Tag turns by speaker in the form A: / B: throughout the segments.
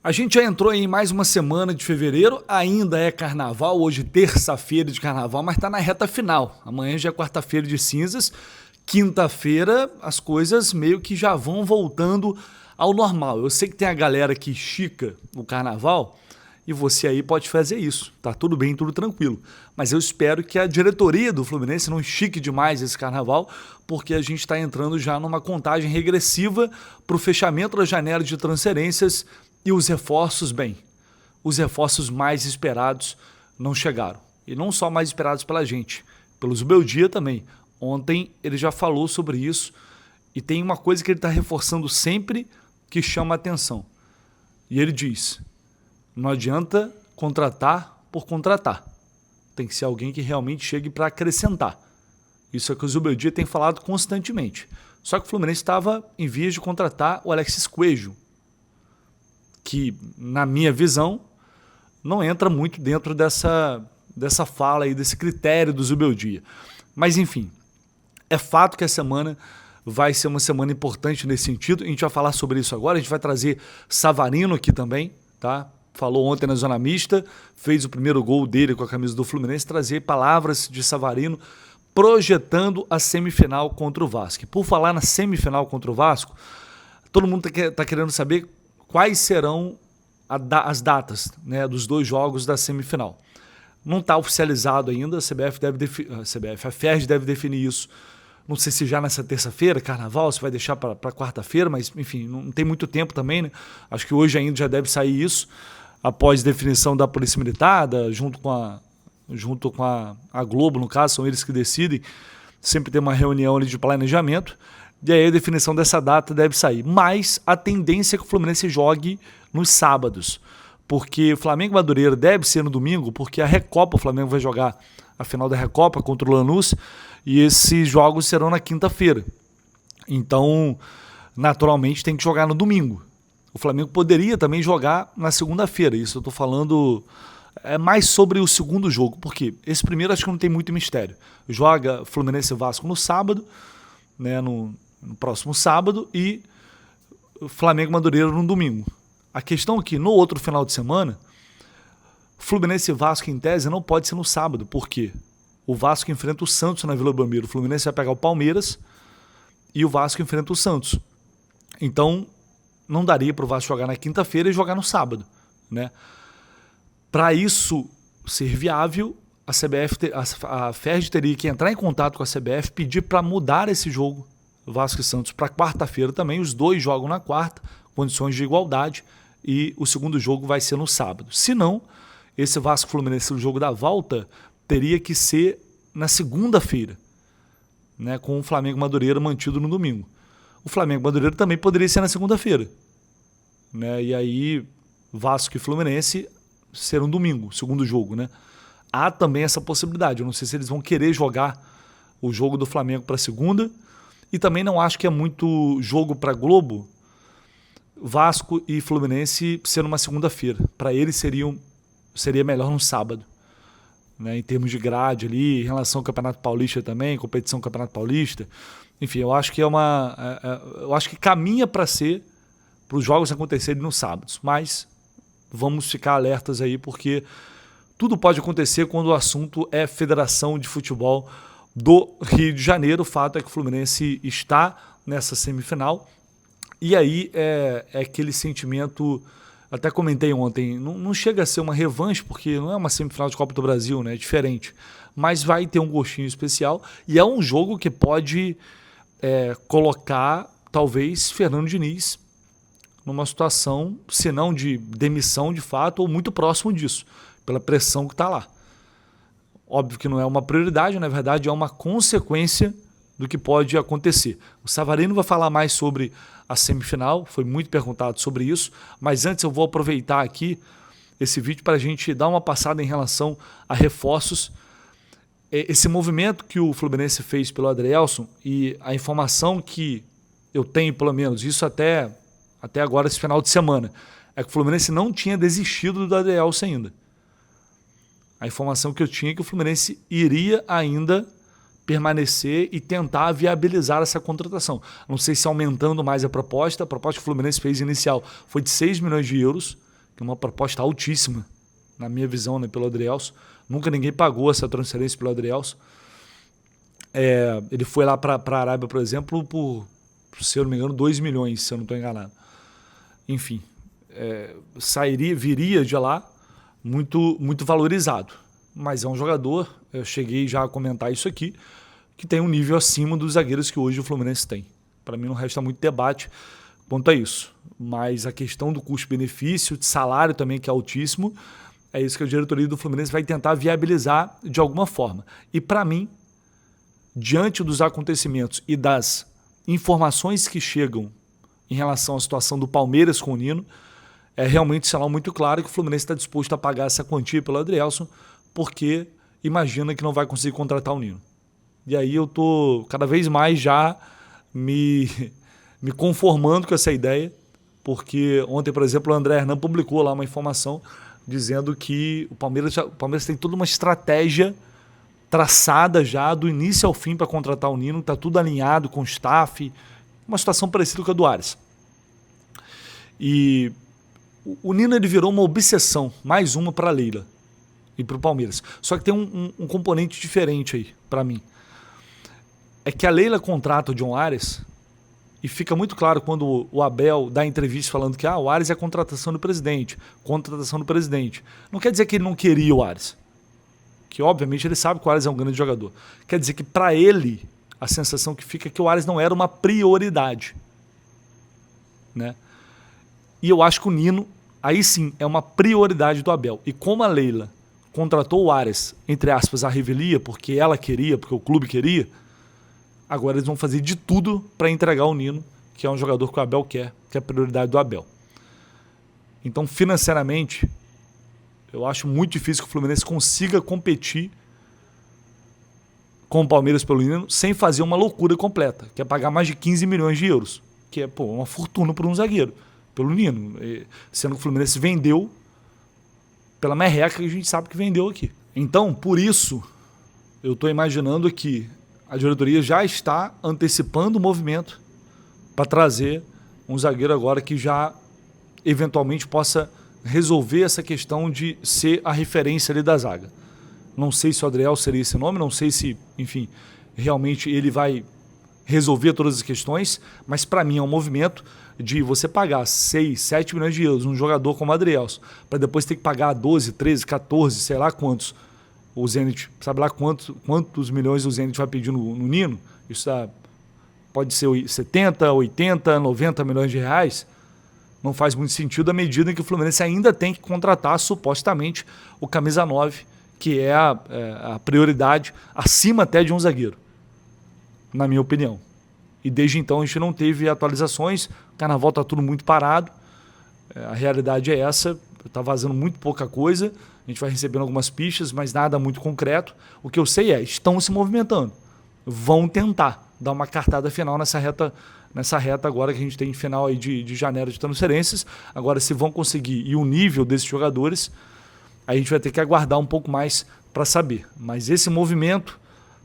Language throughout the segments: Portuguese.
A: A gente já entrou em mais uma semana de fevereiro, ainda é carnaval, hoje terça-feira de carnaval, mas está na reta final. Amanhã já é quarta-feira de cinzas, quinta-feira as coisas meio que já vão voltando ao normal. Eu sei que tem a galera que estica o carnaval e você aí pode fazer isso, tá tudo bem, tudo tranquilo. Mas eu espero que a diretoria do Fluminense não estique demais esse carnaval, porque a gente está entrando já numa contagem regressiva para o fechamento da janela de transferências. E os reforços, os reforços mais esperados não chegaram. E não só mais esperados pela gente, pelos Zubeldia também. Ontem ele já falou sobre isso e tem uma coisa que ele está reforçando sempre que chama a atenção. E ele diz, não adianta contratar por contratar. Tem que ser alguém que realmente chegue para acrescentar. Isso é que o Zubeldia tem falado constantemente. Só que o Fluminense estava em vias de contratar o Alexis Coelho, que, na minha visão, não entra muito dentro dessa fala aí, desse critério do Zubeldia. Mas, enfim, é fato que a semana vai ser uma semana importante nesse sentido. A gente vai falar sobre isso agora, a gente vai trazer Savarino aqui também, tá? Falou ontem na Zona Mista, fez o primeiro gol dele com a camisa do Fluminense, trazer palavras de Savarino projetando a semifinal contra o Vasco. E por falar na semifinal contra o Vasco, todo mundo tá querendo saber quais serão as datas, né, dos dois jogos da semifinal. Não está oficializado ainda, a FERJ deve definir isso. Não sei se já nessa terça-feira, carnaval, se vai deixar para quarta-feira, mas enfim, não tem muito tempo também, né? Acho que hoje ainda já deve sair isso, após definição da Polícia Militar, junto com a Globo, no caso, são eles que decidem, sempre tem uma reunião ali de planejamento. E aí a definição dessa data deve sair. Mas a tendência é que o Fluminense jogue nos sábados. Porque o Flamengo e Madureira deve ser no domingo, porque a Recopa, o Flamengo vai jogar a final da Recopa contra o Lanús, e esses jogos serão na quinta-feira. Então, naturalmente, tem que jogar no domingo. O Flamengo poderia também jogar na segunda-feira. Isso eu estou falando mais sobre o segundo jogo, porque esse primeiro acho que não tem muito mistério. Joga Fluminense e Vasco no sábado, né, no próximo sábado, e Flamengo e Madureira no domingo. A questão é que no outro final de semana, Fluminense e Vasco em tese não pode ser no sábado, porque o Vasco enfrenta o Santos na Vila Belmiro, o Fluminense vai pegar o Palmeiras e o Vasco enfrenta o Santos. Então não daria para o Vasco jogar na quinta-feira e jogar no sábado, né? Para isso ser viável, a FERJ teria que entrar em contato com a CBF, pedir para mudar esse jogo, Vasco e Santos, para quarta-feira também. Os dois jogam na quarta, condições de igualdade, e o segundo jogo vai ser no sábado. Se não, esse Vasco Fluminense, o jogo da volta, teria que ser na segunda-feira, né, com o Flamengo e Madureira mantido no domingo. O Flamengo e Madureira também poderia ser na segunda-feira, né, e aí Vasco e Fluminense ser um domingo, segundo jogo, né? Há também essa possibilidade. Eu não sei se eles vão querer jogar o jogo do Flamengo para segunda, e também não acho que é muito jogo para Globo, Vasco e Fluminense ser numa segunda-feira. Para eles seria melhor no sábado, né? Em termos de grade ali, em relação ao Campeonato Paulista também, competição do Campeonato Paulista. Enfim, eu acho que eu acho que caminha para os jogos acontecerem nos sábados, mas vamos ficar alertas aí, porque tudo pode acontecer quando o assunto é Federação de Futebol do Rio de Janeiro. O fato é que o Fluminense está nessa semifinal, e aí é aquele sentimento, até comentei ontem, não chega a ser uma revanche, porque não é uma semifinal de Copa do Brasil, né? É diferente, mas vai ter um gostinho especial, e é um jogo que pode colocar, talvez, Fernando Diniz numa situação, se não de demissão de fato, ou muito próximo disso, pela pressão que está lá. Óbvio que não é uma prioridade, na verdade é uma consequência do que pode acontecer. O Savarino vai falar mais sobre a semifinal, foi muito perguntado sobre isso, mas antes eu vou aproveitar aqui esse vídeo para a gente dar uma passada em relação a reforços. Esse movimento que o Fluminense fez pelo Adrielson, e a informação que eu tenho, pelo menos, isso até agora, esse final de semana, é que o Fluminense não tinha desistido do Adrielson ainda. A informação que eu tinha é que o Fluminense iria ainda permanecer e tentar viabilizar essa contratação. Não sei se aumentando mais a proposta que o Fluminense fez inicial foi de 6 milhões de euros, que é uma proposta altíssima, na minha visão, né, pelo Adrielson. Nunca ninguém pagou essa transferência pelo Adrielson. Ele foi lá para a Arábia, por exemplo, por, se eu não me engano, 2 milhões, se eu não estou enganado. Enfim, viria de lá muito, muito valorizado. Mas é um jogador, eu cheguei já a comentar isso aqui, que tem um nível acima dos zagueiros que hoje o Fluminense tem. Para mim não resta muito debate quanto a isso. Mas a questão do custo-benefício, de salário também, que é altíssimo, é isso que a diretoria do Fluminense vai tentar viabilizar de alguma forma. E para mim, diante dos acontecimentos e das informações que chegam em relação à situação do Palmeiras com o Nino, é realmente sinal muito claro que o Fluminense está disposto a pagar essa quantia pelo Adrielson, porque imagina que não vai conseguir contratar o Nino. E aí eu estou cada vez mais já me conformando com essa ideia, porque ontem, por exemplo, o André Hernan publicou lá uma informação dizendo que o Palmeiras tem toda uma estratégia traçada já do início ao fim para contratar o Nino, está tudo alinhado com o staff, uma situação parecida com a do Ares. E o Nino ele virou uma obsessão, mais uma para a Leila e para o Palmeiras. Só que tem um componente diferente aí para mim. É que a Leila contrata o John Ares e fica muito claro quando o Abel dá entrevista falando que o Ares é a contratação do presidente. Não quer dizer que ele não queria o Ares. Que obviamente ele sabe que o Ares é um grande jogador. Quer dizer que para ele a sensação que fica é que o Ares não era uma prioridade. Né? E eu acho que o Nino, aí sim, é uma prioridade do Abel. E como a Leila contratou o Ares, entre aspas, à revelia, porque ela queria, porque o clube queria, agora eles vão fazer de tudo para entregar o Nino, que é um jogador que o Abel quer, que é a prioridade do Abel. Então, financeiramente, eu acho muito difícil que o Fluminense consiga competir com o Palmeiras pelo Nino sem fazer uma loucura completa, que é pagar mais de 15 milhões de euros, que é uma fortuna por um zagueiro, pelo Nino, sendo que o Fluminense vendeu pela merreca que a gente sabe que vendeu aqui. Então, por isso, eu estou imaginando que a diretoria já está antecipando o movimento para trazer um zagueiro agora que já eventualmente possa resolver essa questão de ser a referência ali da zaga. Não sei se o Adriel seria esse nome, não sei se, enfim, realmente ele vai resolver todas as questões, mas para mim é um movimento de você pagar 6, 7 milhões de euros num jogador como o Adrielson, para depois ter que pagar 12, 13, 14, sei lá quantos o Zenit, sabe lá quantos milhões o Zenit vai pedir no Nino? Isso pode ser 70, 80, 90 milhões de reais. Não faz muito sentido à medida em que o Fluminense ainda tem que contratar supostamente o camisa 9, que é a prioridade acima até de um zagueiro, na minha opinião. E desde então a gente não teve atualizações, o Carnaval está tudo muito parado, a realidade é essa, está vazando muito pouca coisa, a gente vai recebendo algumas pistas, mas nada muito concreto. O que eu sei estão se movimentando, vão tentar dar uma cartada final nessa reta agora que a gente tem final aí de janeiro de transferências. Agora, se vão conseguir e o nível desses jogadores, a gente vai ter que aguardar um pouco mais para saber. Mas esse movimento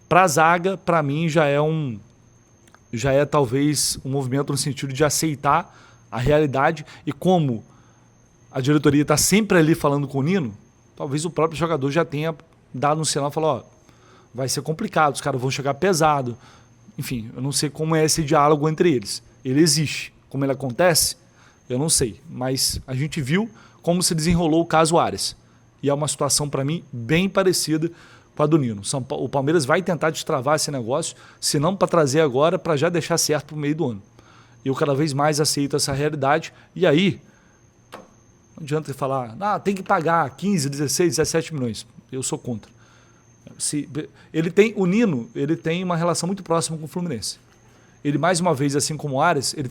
A: para a zaga, para mim, já é talvez um movimento no sentido de aceitar a realidade, e como a diretoria está sempre ali falando com o Nino, talvez o próprio jogador já tenha dado um sinal e falou, vai ser complicado, os caras vão chegar pesado. Enfim, eu não sei como é esse diálogo entre eles. Ele existe. Como ele acontece, eu não sei. Mas a gente viu como se desenrolou o caso Ares. E é uma situação, para mim, bem parecida com a do Nino. O Palmeiras vai tentar destravar esse negócio, se não para trazer agora, para já deixar certo para o meio do ano. Eu cada vez mais aceito essa realidade. E aí, não adianta falar, tem que pagar 15, 16, 17 milhões. Eu sou contra. O Nino ele tem uma relação muito próxima com o Fluminense. Ele, mais uma vez, assim como o Ares, ele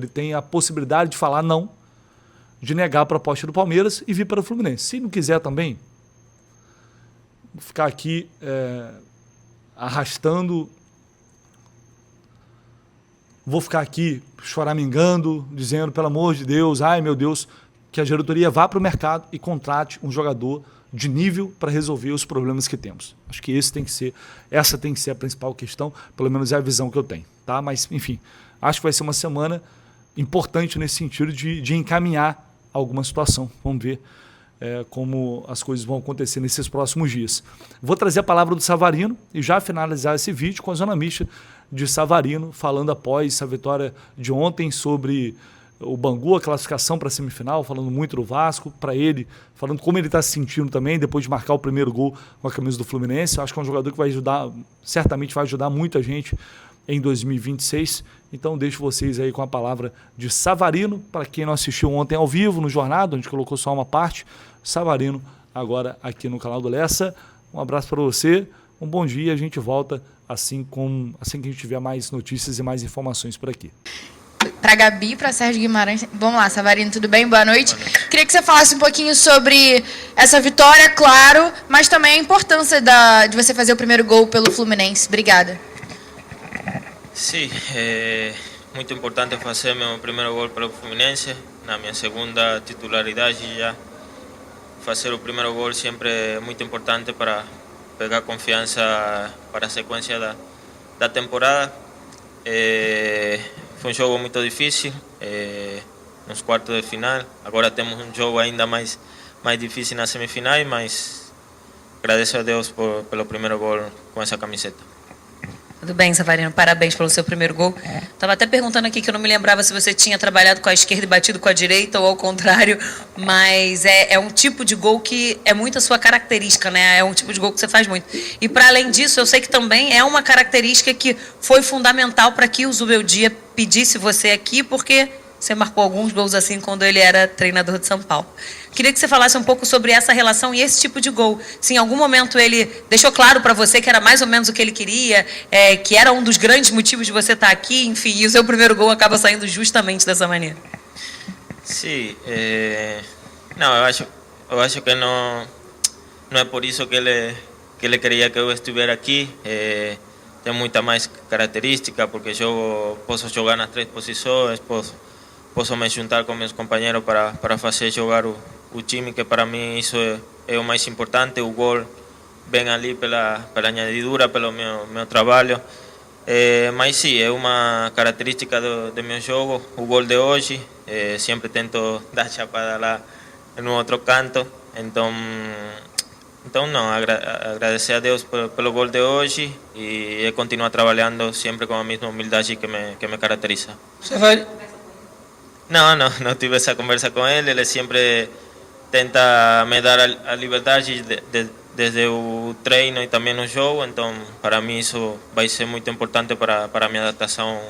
A: tem a possibilidade de falar não, de negar a proposta do Palmeiras e vir para o Fluminense. Se não quiser também, vou ficar aqui arrastando, vou ficar aqui choramingando, dizendo, pelo amor de Deus, ai meu Deus, que a diretoria vá para o mercado e contrate um jogador de nível para resolver os problemas que temos. Acho que essa tem que ser a principal questão, pelo menos é a visão que eu tenho. Tá? Mas, enfim, acho que vai ser uma semana importante nesse sentido de encaminhar alguma situação. Vamos ver como as coisas vão acontecer nesses próximos dias. Vou trazer a palavra do Savarino e já finalizar esse vídeo com a zona mista de Savarino, falando após a vitória de ontem sobre o Bangu, a classificação para a semifinal, falando muito do Vasco, para ele, falando como ele está se sentindo também, depois de marcar o primeiro gol com a camisa do Fluminense. Eu acho que é um jogador que vai ajudar, certamente vai ajudar muita gente em 2026. Então deixo vocês aí com a palavra de Savarino, para quem não assistiu ontem ao vivo no Jornada, onde colocou só uma parte. Savarino agora aqui no canal do Lessa. Um abraço para você, um bom dia, a gente volta assim que a gente tiver mais notícias e mais informações por aqui.
B: Para Gabi, para Sérgio Guimarães. Vamos lá, Savarino, tudo bem? Boa noite. Queria que você falasse um pouquinho sobre essa vitória, claro, mas também a importância de você fazer o primeiro gol pelo Fluminense. Obrigada.
C: Sim, é muito importante fazer meu primeiro gol pelo Fluminense, na minha segunda titularidade já. Fazer o primeiro gol sempre é muito importante para pegar confiança para a sequência da temporada. Foi um jogo muito difícil, nos quartos de final. Agora temos um jogo ainda mais difícil nas semifinais, mas agradeço a Deus pelo primeiro gol com essa camiseta.
D: Tudo bem, Savarino, parabéns pelo seu primeiro gol. Estava até perguntando aqui que eu não me lembrava se você tinha trabalhado com a esquerda e batido com a direita ou ao contrário, mas é um tipo de gol que é muito a sua característica, né? É um tipo de gol que você faz muito. E para além disso, eu sei que também é uma característica que foi fundamental para que o Zubeldia pedisse você aqui, porque você marcou alguns gols assim quando ele era treinador de São Paulo. Queria que você falasse um pouco sobre essa relação e esse tipo de gol. Se em algum momento ele deixou claro para você que era mais ou menos o que ele queria, que era um dos grandes motivos de você estar aqui, enfim, e o seu primeiro gol acaba saindo justamente dessa maneira.
C: Sim, não, eu acho que não é por isso que ele queria que eu estivesse aqui. Tem muita mais característica, porque eu posso jogar nas três posições, posso me juntar com meus companheiros para fazer jogar o time, que para mim isso é o mais importante. O gol vem ali pela añadidura, pelo meu trabalho. Mas sim, é uma característica do meu jogo. O gol de hoje, sempre tento dar chapada lá no outro canto. Então não, agradecer a Deus pelo gol de hoje e continuar trabalhando sempre com a mesma humildade que me caracteriza.
E: Você vai...
C: Não tive essa conversa com ele. Ele sempre tenta me dar a liberdade desde o treino e também no jogo. Então, para mim isso vai ser muito importante para a minha adaptação,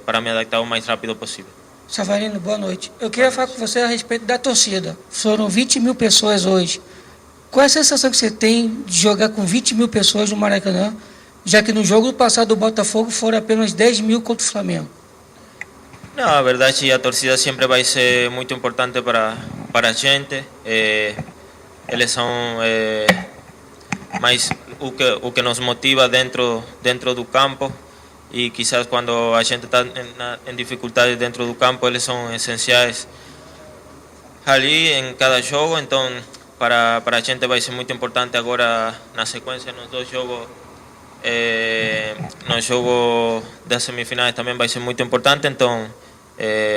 C: para me adaptar o mais rápido possível.
E: Savarino, boa noite. Eu queria falar com você a respeito da torcida. Foram 20 mil pessoas hoje. Qual é a sensação que você tem de jogar com 20 mil pessoas no Maracanã, já que no jogo passado do Botafogo foram apenas 10 mil contra o Flamengo?
C: Não, a verdade, a torcida sempre vai ser muito importante para a gente. Eles são mais o que nos motiva dentro do campo, e quizás quando a gente está em dificuldade dentro do campo, eles são essenciais ali em cada jogo. Então, para a gente vai ser muito importante agora na sequência nos dois jogos. No jogo das semifinais também vai ser muito importante. Então,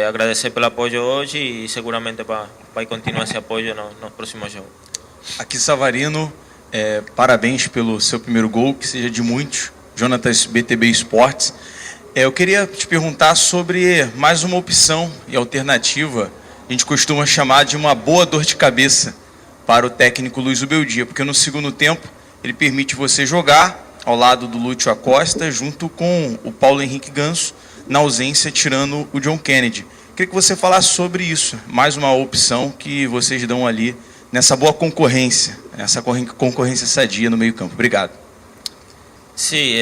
C: agradecer pelo apoio hoje e seguramente vai continuar esse apoio nos próximos jogos.
F: Aqui, Savarino, parabéns pelo seu primeiro gol, que seja de muitos. Jonatas, BTB Esportes. Eu queria te perguntar sobre mais uma opção e alternativa, a gente costuma chamar de uma boa dor de cabeça para o técnico Luiz Zubeldia, porque no segundo tempo ele permite você jogar ao lado do Lúcio Acosta, junto com o Paulo Henrique Ganso, na ausência, tirando o John Kennedy. Queria que você falasse sobre isso, mais uma opção que vocês dão ali nessa boa concorrência, essa concorrência sadia no meio campo. Obrigado.
C: Sim,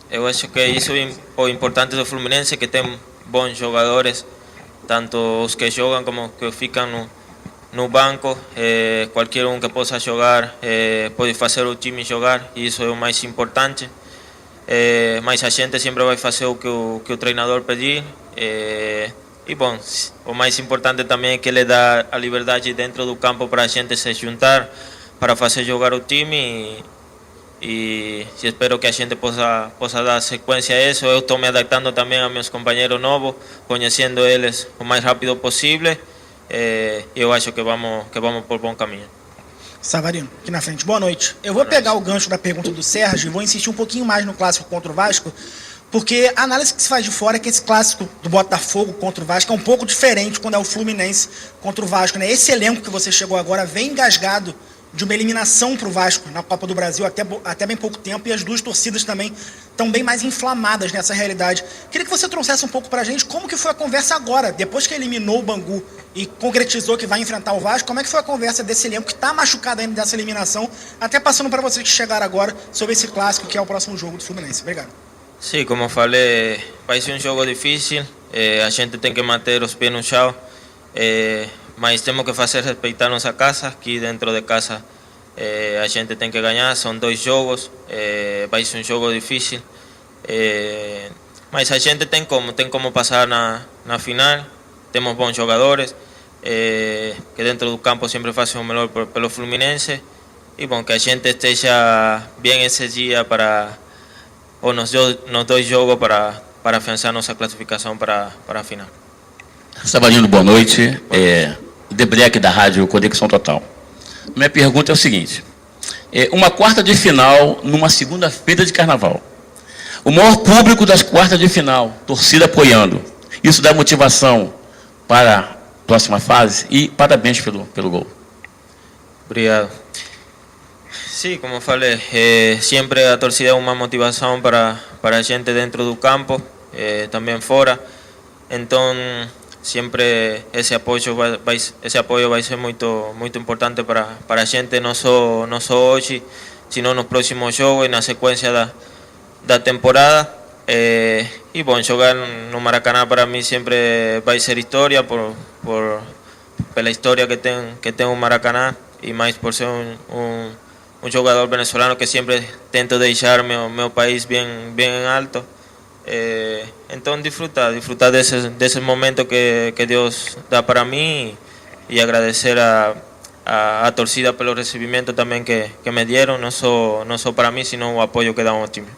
C: eu acho que isso é o importante do Fluminense, que tem bons jogadores, tanto os que jogam como os que ficam no banco. Qualquer um que possa jogar pode fazer o time jogar, e isso é o mais importante. Mas a gente sempre vai fazer o que o treinador pedir. E bom, o mais importante também é que ele dá a liberdade dentro do campo para a gente se juntar, para fazer jogar o time y espero que a gente possa dar sequência a isso. Eu estou me adaptando também a meus companheiros novos, conhecendo eles o mais rápido possível. Eu acho que vamos por bom caminho.
G: Savarino, aqui na frente. Boa noite. Eu vou pegar o gancho da pergunta do Sérgio e vou insistir um pouquinho mais no clássico contra o Vasco, porque a análise que se faz de fora é que esse clássico do Botafogo contra o Vasco é um pouco diferente quando é o Fluminense contra o Vasco, né? Esse elenco que você chegou agora vem engasgado de uma eliminação para o Vasco na Copa do Brasil até bem pouco tempo, e as duas torcidas também estão bem mais inflamadas nessa realidade. Queria que você trouxesse um pouco para a gente como que foi a conversa agora, depois que eliminou o Bangu e concretizou que vai enfrentar o Vasco, como é que foi a conversa desse elenco que está machucado ainda dessa eliminação, até passando para vocês que chegaram agora sobre esse clássico que é o próximo jogo do Fluminense. Obrigado.
C: Sim, como falei, vai ser um jogo difícil, a gente tem que manter os pés no chão, mas temos que fazer respeitar nossa casa. Aqui dentro de casa a gente tem que ganhar, são 2 jogos, vai ser um jogo difícil, mas a gente tem como passar na final, temos bons jogadores, que dentro do campo sempre fazem o melhor pelo Fluminense, e bom, que a gente esteja bem esse dia ou nos 2 jogos para afiançar nossa classificação para a final.
H: Savarino, boa noite. Debreque da Rádio Conexão Total. Minha pergunta é o seguinte: uma quarta de final numa segunda-feira de carnaval. O maior público das quartas de final, torcida apoiando. Isso dá motivação para a próxima fase, e parabéns pelo gol.
C: Obrigado. Sim, como falei, sempre a torcida é uma motivação para a gente dentro do campo, também fora. Então, sempre esse apoio vai ser muito importante para a gente, não só hoje, sino nos próximos jogos e na sequência da temporada. E bom, jogar no Maracanã para mim sempre vai ser história, pela história que tem o Maracanã, e mais por ser um jogador venezolano que sempre tento deixar meu país bem alto. Então disfrutar desse momento que Deus dá para mim, e agradecer a torcida pelo recebimento também que me deram, não só para mim, sino o apoio que dão ao time.